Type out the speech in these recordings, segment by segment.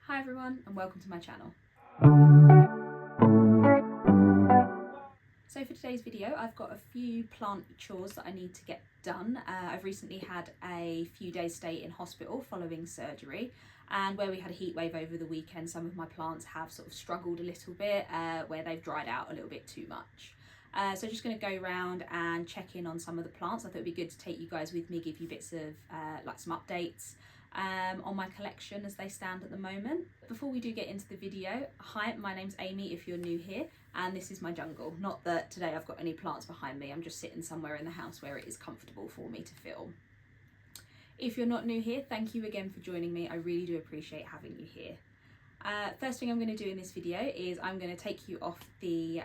Hi everyone and welcome to my channel. So for today's video I've got a few plant chores that I need to get done. I've recently had a few days stay in hospital following surgery, and where we had a heat wave over the weekend, some of my plants have sort of struggled a little bit where they've dried out a little bit too much. So just going to go around and check in on some of the plants. I thought it'd be good to take you guys with me, give you bits of like some updates on my collection as they stand at the moment. Before we do get into the video, hi, my name's Amy if you're new here, and this is my jungle. Not that today I've got any plants behind me, I'm just sitting somewhere in the house where it is comfortable for me to film. If you're not new here, thank you again for joining me. I really do appreciate having you here. First thing I'm going to do in this video is I'm going to take you off the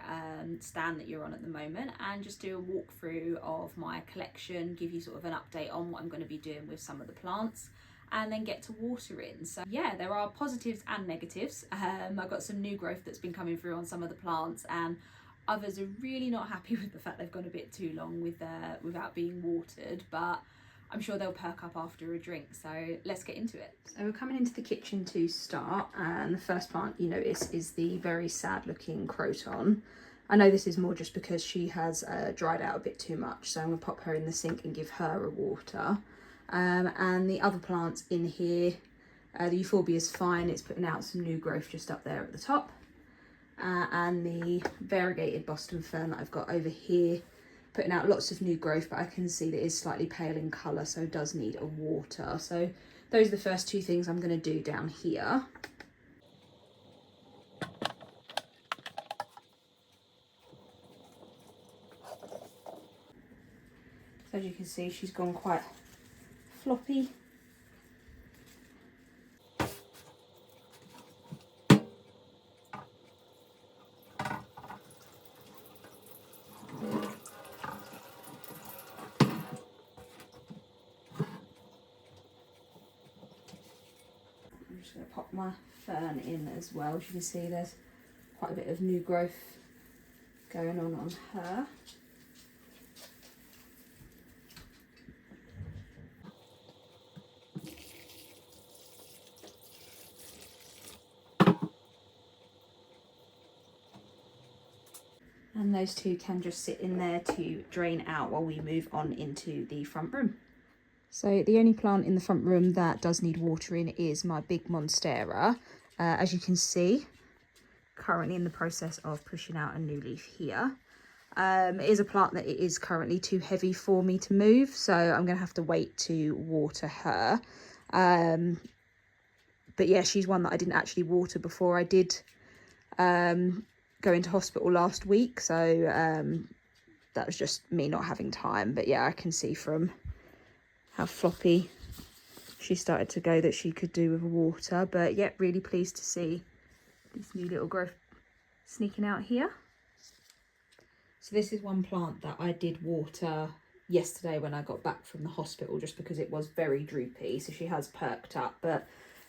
stand that you're on at the moment and just do a walkthrough of my collection, give you sort of an update on what I'm going to be doing with some of the plants, and then get to watering. So yeah, there are positives and negatives. I've got some new growth that's been coming through on some of the plants, and others are really not happy with the fact they've gone a bit too long without being watered, but I'm sure they'll perk up after a drink. So let's get into it. So we're coming into the kitchen to start, and the first plant you notice is the very sad looking croton. I know this is more just because she has dried out a bit too much, so I'm gonna pop her in the sink and give her a water. And the other plants in here, the euphorbia is fine, it's putting out some new growth just up there at the top. And the variegated Boston fern that I've got over here, putting out lots of new growth, but I can see that it is slightly pale in colour, so it does need a water. So those are the first two things I'm going to do down here. So as you can see, she's gone quite floppy. I'm just going to pop my fern in as well. As you can see, there's quite a bit of new growth going on her. And those two can just sit in there to drain out while we move on into the front room. So the only plant in the front room that does need watering is my big monstera. As you can see, currently in the process of pushing out a new leaf here. It is a plant that it is currently too heavy for me to move, so I'm going to have to wait to water her. But yeah, she's one that I didn't actually water before I did go into hospital last week, so that was just me not having time. But yeah, I can see from how floppy she started to go that she could do with water. But yeah, really pleased to see this new little growth sneaking out here. So this is one plant that I did water yesterday when I got back from the hospital, just because it was very droopy. So she has perked up, but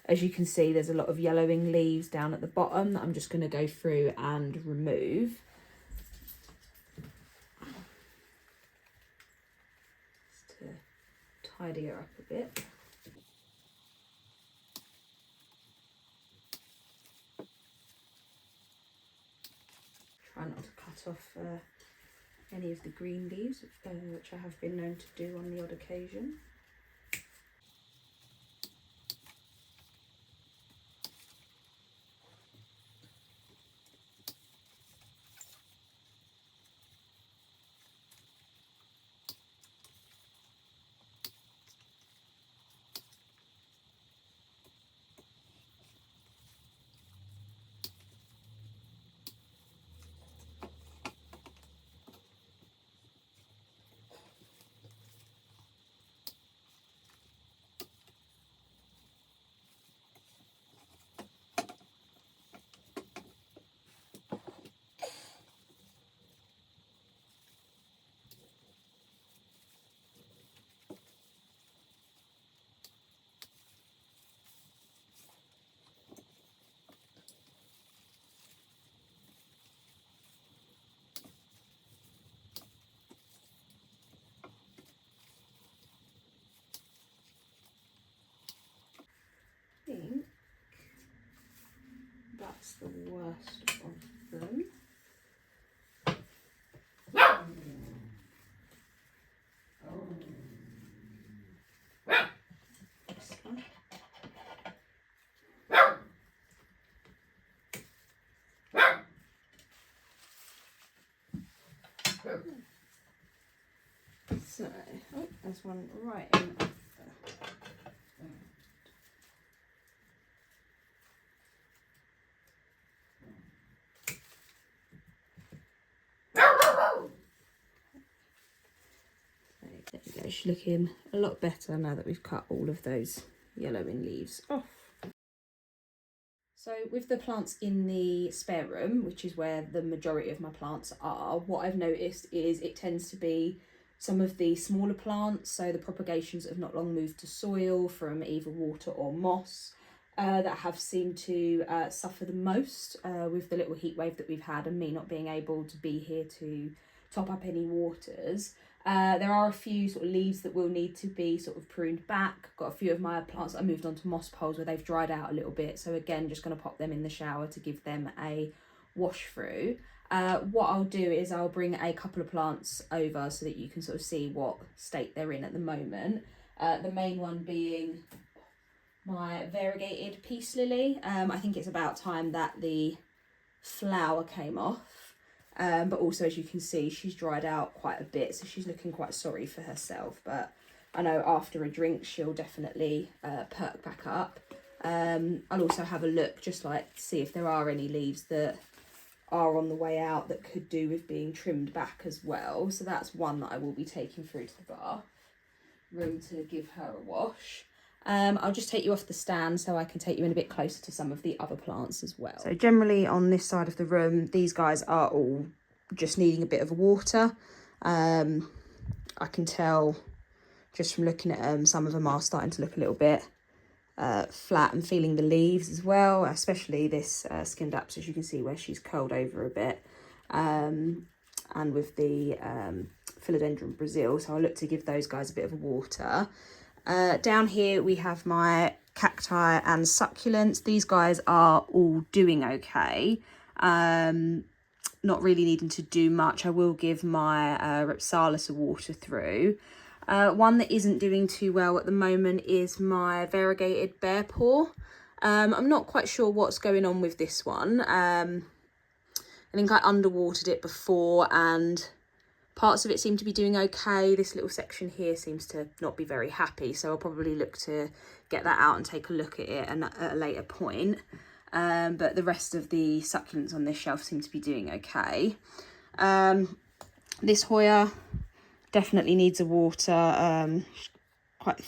as you can see, there's a lot of yellowing leaves down at the bottom that I'm just going to go through and remove. Just to tidy her up a bit. Try not to cut off any of the green leaves, which I have been known to do on the odd occasion. first of them. This one. So, oh, there's one right in there. There we go, she's looking a lot better now that we've cut all of those yellowing leaves off. So with the plants in the spare room, which is where the majority of my plants are, what I've noticed is it tends to be some of the smaller plants, so the propagations that have not long moved to soil from either water or moss, that have seemed to suffer the most with the little heat wave that we've had and me not being able to be here to top up any waters. There are a few sort of leaves that will need to be sort of pruned back. Got a few of my plants that I moved onto moss poles where they've dried out a little bit. So again, just going to pop them in the shower to give them a wash through. What I'll do is I'll bring a couple of plants over so that you can sort of see what state they're in at the moment. The main one being my variegated peace lily. I think it's about time that the flower came off. But also, as you can see, she's dried out quite a bit, so she's looking quite sorry for herself. But I know after a drink, she'll definitely perk back up. I'll also have a look, just like to see if there are any leaves that are on the way out that could do with being trimmed back as well. So that's one that I will be taking through to the bath room to give her a wash. I'll just take you off the stand so I can take you in a bit closer to some of the other plants as well. So generally on this side of the room, these guys are all just needing a bit of water. I can tell just from looking at them, some of them are starting to look a little bit flat and feeling the leaves as well, especially this skinned apps, as you can see where she's curled over a bit. And with the philodendron Brazil, so I'll look to give those guys a bit of water. Down here we have my cacti and succulents. These guys are all doing okay, not really needing to do much. I will give my Ripsalis a water through. One that isn't doing too well at the moment is my variegated bear paw. I'm not quite sure what's going on with this one. I think I underwatered it before and parts of it seem to be doing okay. This little section here seems to not be very happy, so I'll probably look to get that out and take a look at it at a later point. But the rest of the succulents on this shelf seem to be doing okay. This Hoya definitely needs a water, quite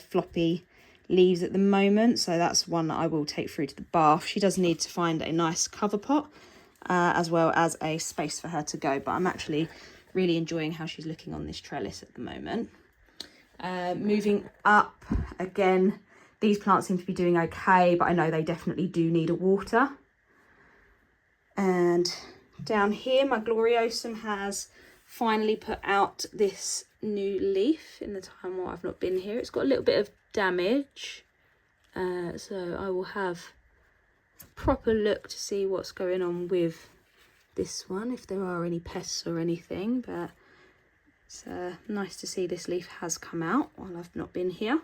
floppy leaves at the moment, so that's one that I will take through to the bath. She does need to find a nice cover pot as well as a space for her to go, but I'm actually really enjoying how she's looking on this trellis at the moment. Moving up, again, these plants seem to be doing okay, but I know they definitely do need a water. And down here, my Gloriosum has finally put out this new leaf in the time while I've not been here. It's got a little bit of damage, so I will have a proper look to see what's going on with this one, if there are any pests or anything. But it's nice to see this leaf has come out while I've not been here.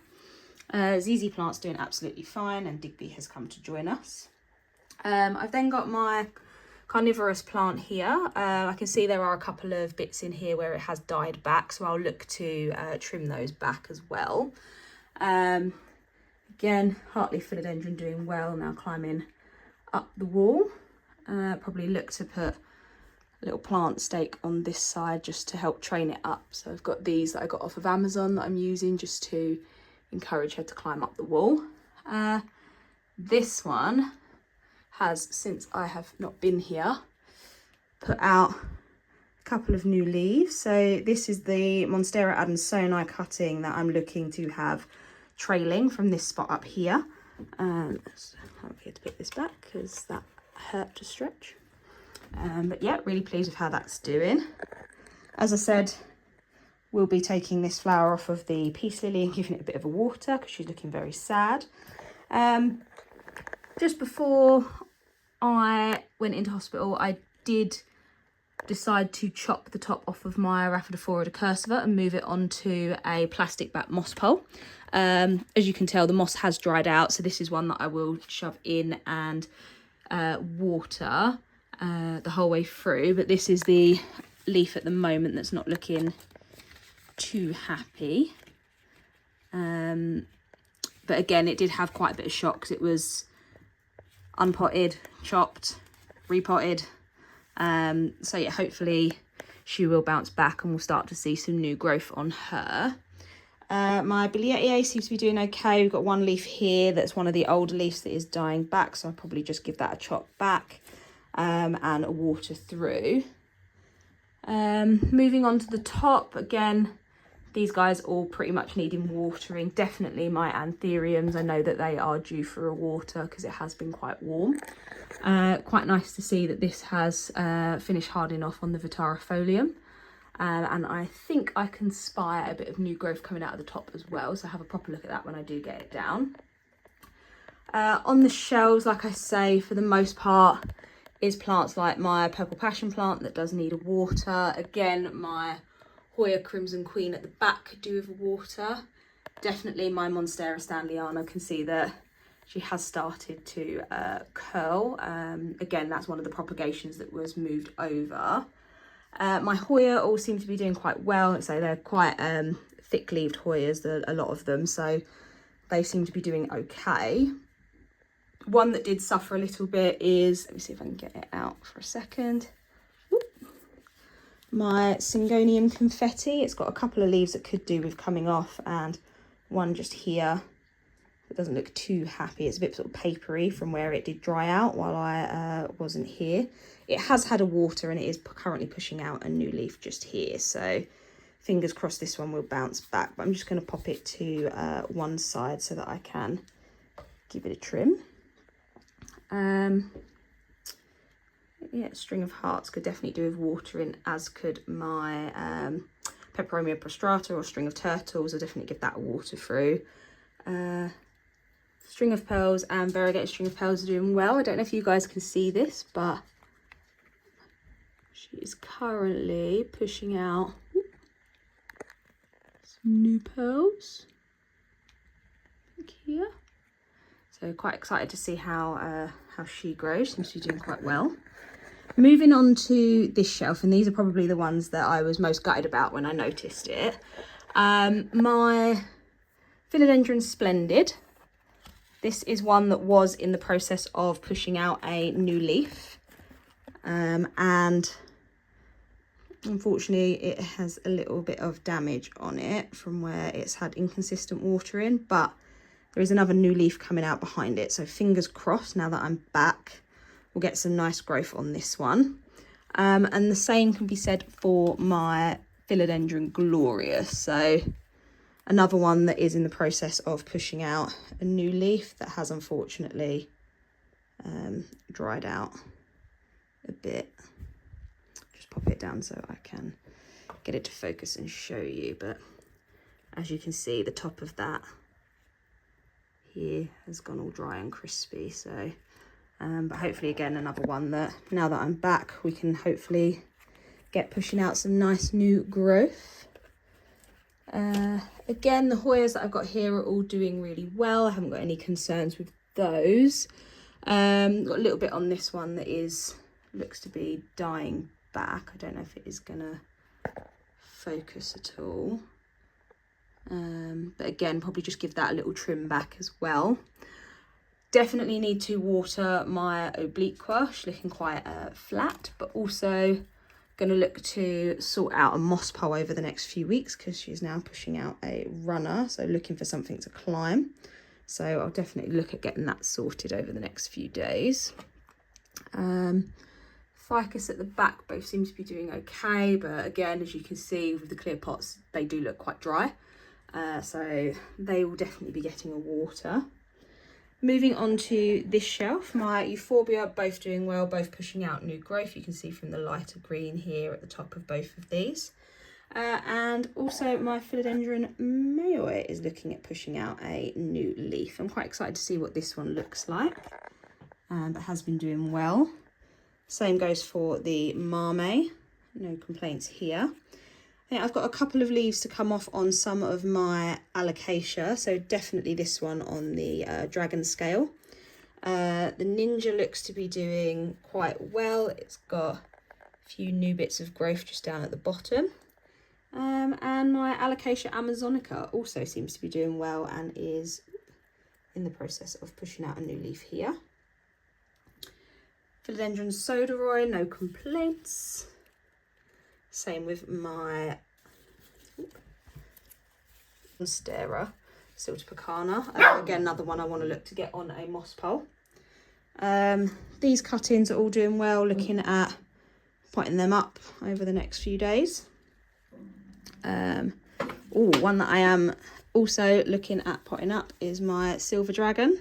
ZZ Plant's doing absolutely fine, and Digby has come to join us. I've then got my carnivorous plant here. I can see there are a couple of bits in here where it has died back, so I'll look to trim those back as well. Again, Hartley philodendron doing well, now climbing up the wall. Probably look to put a little plant stake on this side just to help train it up. So I've got these that I got off of Amazon that I'm using just to encourage her to climb up the wall. This one has, since I have not been here, put out a couple of new leaves. So this is the Monstera adansoni cutting that I'm looking to have trailing from this spot up here. I won't be able to pick this back because that hurt to stretch. But yeah, really pleased with how that's doing. As I said, we'll be taking this flower off of the peace lily and giving it a bit of a water because she's looking very sad. Just before I went into hospital, I did decide to chop the top off of my Rhaphidophora decursiva and move it onto a plastic back moss pole. As you can tell, the moss has dried out, so this is one that I will shove in and water the whole way through. But this is the leaf at the moment that's not looking too happy. But again, it did have quite a bit of shock because it was unpotted, chopped, repotted. So yeah, hopefully she will bounce back and we'll start to see some new growth on her. My Bilietiae seems to be doing okay. We've got one leaf here that's one of the older leaves that is dying back, so I'll probably just give that a chop back and a water through. Moving on to the top, again, these guys all pretty much needing watering. Definitely my anthuriums, I know that they are due for a water because it has been quite warm. Quite nice to see that this has finished hardening off on the Vitarifolium. And I think I can spy a bit of new growth coming out of the top as well, so have a proper look at that when I do get it down. On the shelves, like I say, for the most part, is plants like my purple passion plant that does need a water. Again, my Hoya Crimson Queen at the back could do with a water. Definitely my Monstera Stanleyana, can see that she has started to curl. Again, that's one of the propagations that was moved over. My Hoya all seem to be doing quite well. So they're quite thick-leaved Hoyas, a lot of them, so they seem to be doing okay. One that did suffer a little bit is, let me see if I can get it out for a second. Whoop. My Syngonium Confetti. It's got a couple of leaves that could do with coming off, and one just here that doesn't look too happy. It's a bit sort of papery from where it did dry out while I wasn't here. It has had a water and it is currently pushing out a new leaf just here, so fingers crossed this one will bounce back. But I'm just going to pop it to one side so that I can give it a trim. Yeah, String of Hearts could definitely do with watering, as could my Peperomia prostrata or String of Turtles. I'll definitely give that a water through. String of Pearls and Variegated String of Pearls are doing well. I don't know if you guys can see this, but she is currently pushing out some new pearls. Look here. So quite excited to see how she grows. Seems to be doing quite well. Moving on to this shelf, and these are probably the ones that I was most gutted about when I noticed it. My Philodendron Splendid. This is one that was in the process of pushing out a new leaf. And unfortunately it has a little bit of damage on it from where it's had inconsistent watering, but there is another new leaf coming out behind it, so fingers crossed now that I'm back we'll get some nice growth on this one. And the same can be said for my Philodendron Glorious, so another one that is in the process of pushing out a new leaf that has unfortunately dried out a bit. Just pop it down so I can get it to focus and show you, but as you can see the top of that here has gone all dry and crispy, so but hopefully again another one that now that I'm back we can hopefully get pushing out some nice new growth. Again, the Hoyas that I've got here are all doing really well. I haven't got any concerns with those. Got a little bit on this one that looks to be dying back. I don't know if it is gonna focus at all. But again, probably just give that a little trim back as well. Definitely need to water my Obliqua. She's looking quite flat, but also going to look to sort out a moss pole over the next few weeks because she's now pushing out a runner, so looking for something to climb. So I'll definitely look at getting that sorted over the next few days. Ficus at the back both seem to be doing okay, but again, as you can see with the clear pots, they do look quite dry. So they will definitely be getting a water. Moving on to this shelf, my Euphorbia, both doing well, both pushing out new growth. You can see from the lighter green here at the top of both of these. And also my Philodendron Mayoe is looking at pushing out a new leaf. I'm quite excited to see what this one looks like. but has been doing well. Same goes for the Marmee, no complaints here. I think I've got a couple of leaves to come off on some of my Alocasia, so definitely this one on the dragon scale. The Ninja looks to be doing quite well. It's got a few new bits of growth just down at the bottom. And my Alocasia Amazonica also seems to be doing well and is in the process of pushing out a new leaf here. Philodendron Soderoy, no complaints. Same with my Monstera Siltepecana. Again, another one I want to look to get on a moss pole. These cuttings are all doing well, looking at potting them up over the next few days. One that I am also looking at potting up is my Silver Dragon.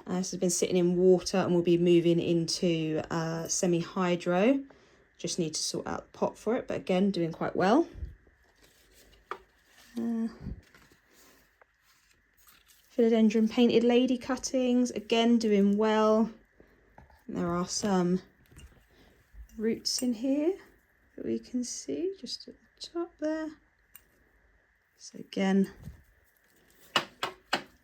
This has been sitting in water and will be moving into semi-hydro. Just need to sort out the pot for it, but again, doing quite well. Philodendron Painted Lady cuttings, again doing well. There are some roots in here that we can see just at the top there. So again,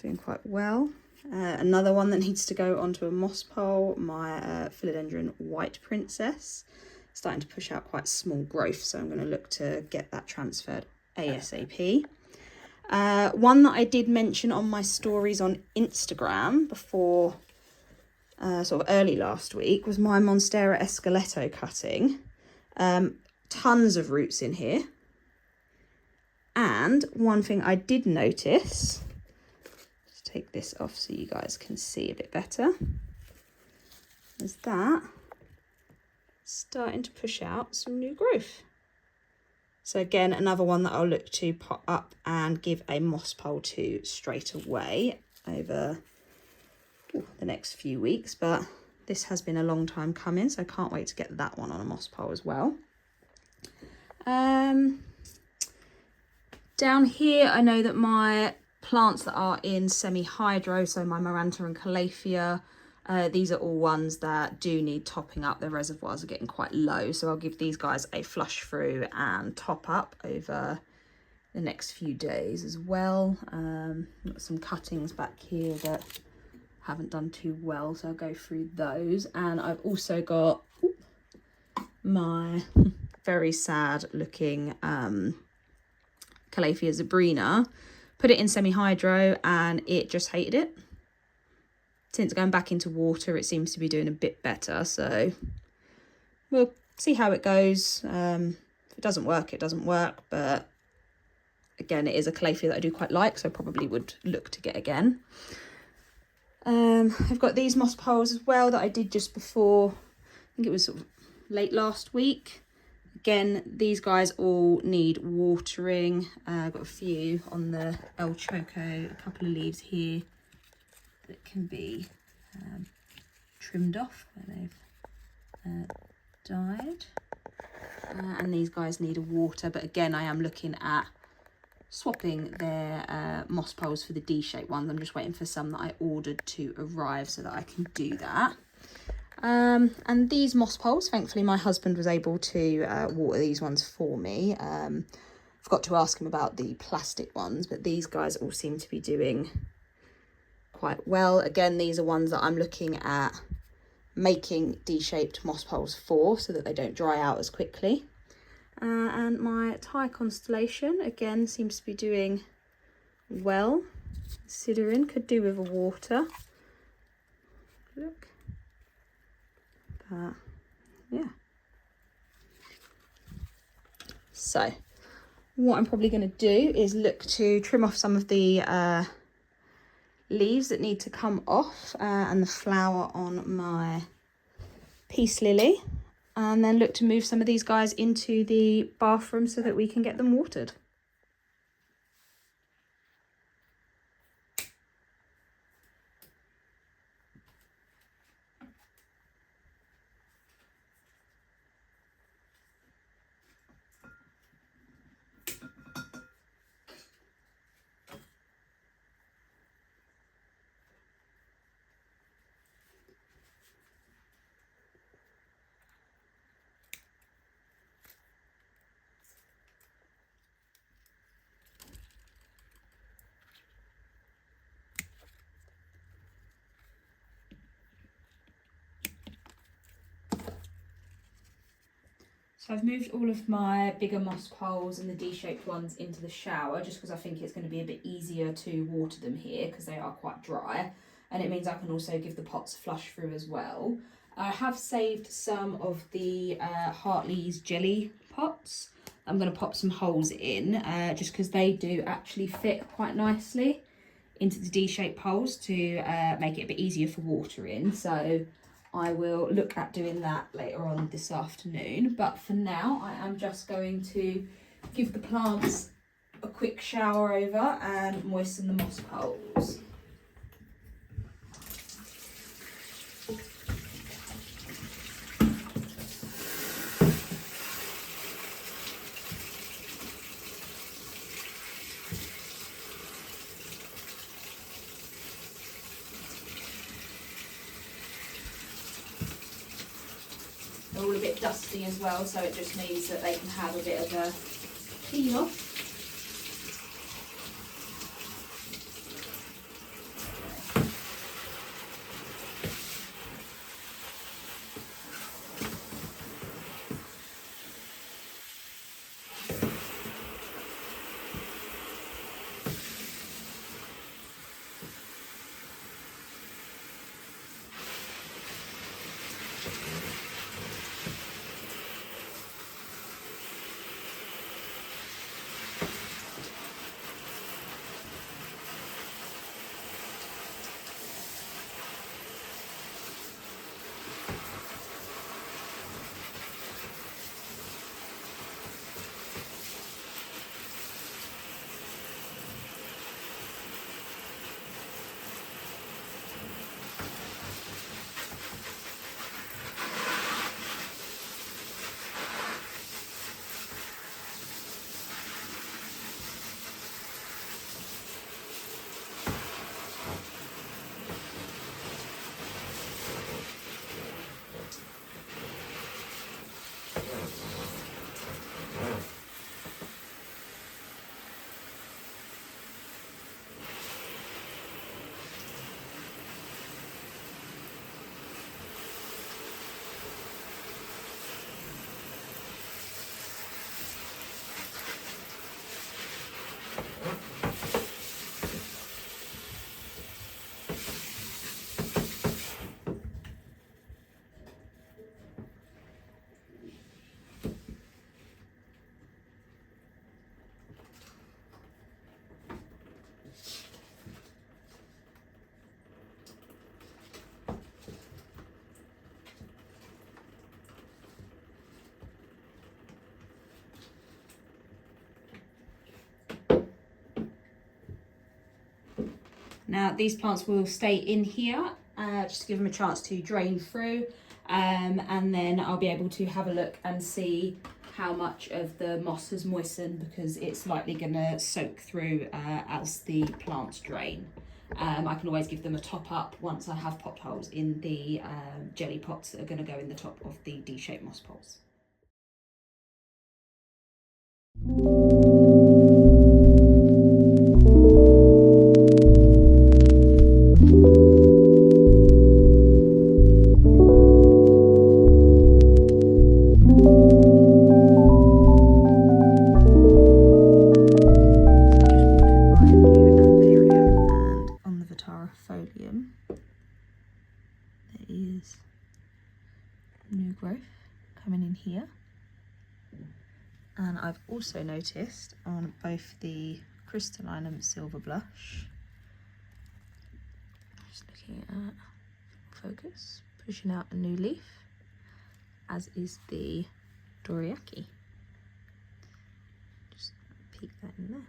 doing quite well. Another one that needs to go onto a moss pole, my Philodendron White Princess. Starting to push out quite small growth, so I'm going to look to get that transferred ASAP. One that I did mention on my stories on Instagram before, sort of early last week, was my Monstera Esqueleto cutting. Tons of roots in here. And one thing I did notice, let's take this off so you guys can see a bit better, is that starting to push out some new growth. So again, another one that I'll look to pot up and give a moss pole to straight away over the next few weeks. But this has been a long time coming, so I can't wait to get that one on a moss pole as well. Down here, I know that my plants that are in semi-hydro, so my Maranta and Calathea, these are all ones that do need topping up. The reservoirs are getting quite low, so I'll give these guys a flush through and top up over the next few days as well. Got some cuttings back here that haven't done too well, so I'll go through those. And I've also got my very sad looking Calathea Zebrina. Put it in semi-hydro and it just hated it. Since going back into water, it seems to be doing a bit better, so we'll see how it goes. If it doesn't work, it doesn't work, but again, it is a Calathea that I do quite like, so I probably would look to get again. I've got these moss poles as well that I did just before, I think it was sort of late last week. Again, these guys all need watering. I've got a few on the El Choco, a couple of leaves here that can be trimmed off where they've died. And these guys need a water, but again, I am looking at swapping their moss poles for the D-shaped ones. I'm just waiting for some that I ordered to arrive so that I can do that. And these moss poles, thankfully my husband was able to water these ones for me. Forgot to ask him about the plastic ones, but these guys all seem to be doing quite well. Again, these are ones that I'm looking at making D-shaped moss poles for so that they don't dry out as quickly. And my Thai constellation again seems to be doing well. Siderin could do with a water. Look. Yeah. So what I'm probably going to do is look to trim off some of the leaves that need to come off and the flower on my peace lily, and then look to move some of these guys into the bathroom so that we can get them watered. So I've moved all of my bigger moss poles and the D-shaped ones into the shower just because I think it's going to be a bit easier to water them here because they are quite dry, and it means I can also give the pots a flush through as well. I have saved some of the Hartley's jelly pots. I'm going to pop some holes in just because they do actually fit quite nicely into the D-shaped holes to make it a bit easier for watering. So I will look at doing that later on this afternoon, but for now I am just going to give the plants a quick shower over and moisten the moss poles. They're all a bit dusty as well, so it just means that they can have a bit of a clean off. Now these plants will stay in here just to give them a chance to drain through, and then I'll be able to have a look and see how much of the moss has moistened, because it's likely going to soak through as the plants drain. I can always give them a top up once I have popped holes in the jelly pots that are going to go in the top of the D-shaped moss poles. New growth coming in here, and I've also noticed on both the crystallinum silver blush, just looking at focus, pushing out a new leaf, as is the Doriaki. Just peek that in there.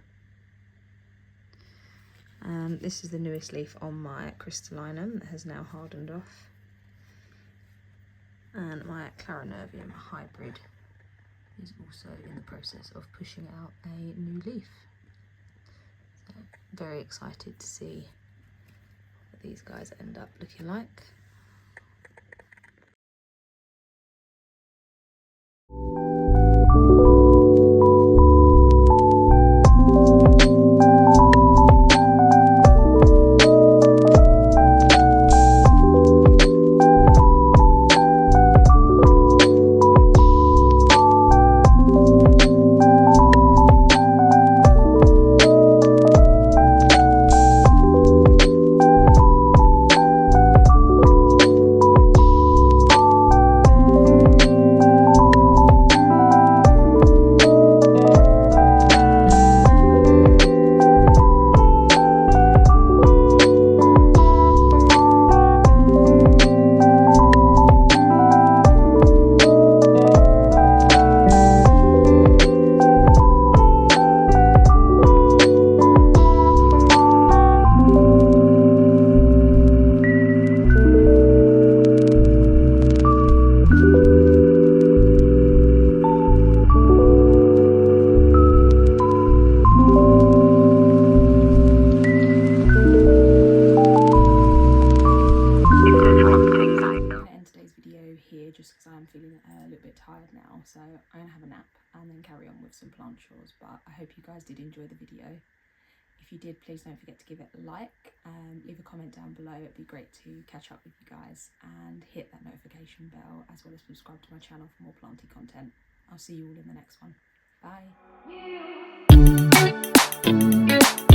And this is the newest leaf on my crystallinum that has now hardened off. And my Clarinervium hybrid is also in the process of pushing out a new leaf. So very excited to see what these guys end up looking like. tired now, so I'm gonna have a nap and then carry on with some plant chores. But I hope you guys did enjoy the video. If you did, please don't forget to give it a like, leave a comment down below. It'd be great to catch up with you guys, and hit that notification bell, as well as subscribe to my channel for more planty content. I'll see you all in the next one. Bye.